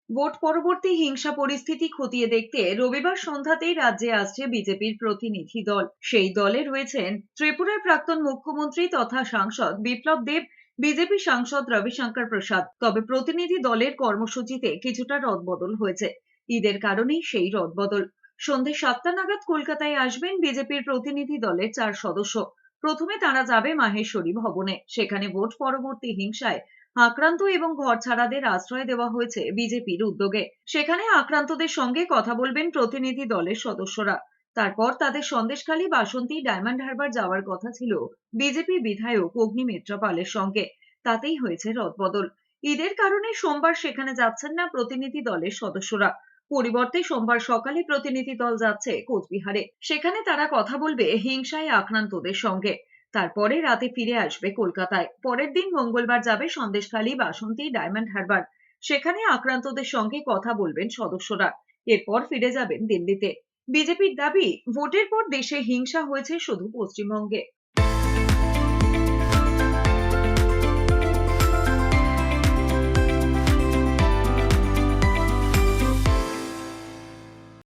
Vote পরবর্তী হিংসা পরিস্থিতি খতিয়ে দেখতে রবিবার সন্ধ্যাতেই রাজ্যে আসছে বিজেপির প্রতিনিধি দল। সেই দলে রয়েছেন ত্রিপুরার প্রাক্তন মুখ্যমন্ত্রী তথা সাংসদ বিপ্লব দেব, বিজেপি সাংসদ রবিশঙ্কর প্রসাদ। তবে প্রতিনিধি দলের কর্মসূচিতে কিছুটা রদবদল হয়েছে। ঈদের কারণেই সেই রদবদল। সন্ধে 7টা নাগাদ কলকাতায় আসবেন বিজেপির প্রতিনিধি দলের 4 সদস্য। প্রথমে তারা যাবে মাহেশ্বরী ভবনে। সেখানে ভোট পরবর্তী হিংসায় আক্রান্ত এবং ঘরছাড়াদের আশ্রয় দেওয়া হয়েছে বিজেপির উদ্যোগে। সেখানে আক্রান্তদের সঙ্গে কথা বলবেন প্রতিনিধি দলের সদস্যরা। তারপর তাদের সন্দেশখালী, বাসন্তী, ডায়মন্ড হারবার যাওয়ার কথা ছিল বিজেপি বিধায়ক অগ্নিমিত্রা পালের সঙ্গে। তাতেই হয়েছে রদবদল। ঈদের কারণে সোমবার সেখানে যাচ্ছেন না প্রতিনিধি দলের সদস্যরা। পরিবর্তে সোমবার সকালে প্রতিনিধি দল যাচ্ছে কোচবিহারে। সেখানে তারা কথা বলবে হিংসায় আক্রান্তদের সঙ্গে। তারপরে রাতে ফিরে আসবে কলকাতায়। পরের দিন মঙ্গলবার যাবে সন্দেশখালী, বাসন্তী, ডায়মন্ড হারবার। সেখানে আক্রান্তদের সঙ্গে কথা বলবেন সদস্যরা। এরপর ফিরে যাবেন দিল্লিতে। বিজেপির দাবি, ভোটের পর দেশে হিংসা হয়েছে শুধু পশ্চিমবঙ্গে।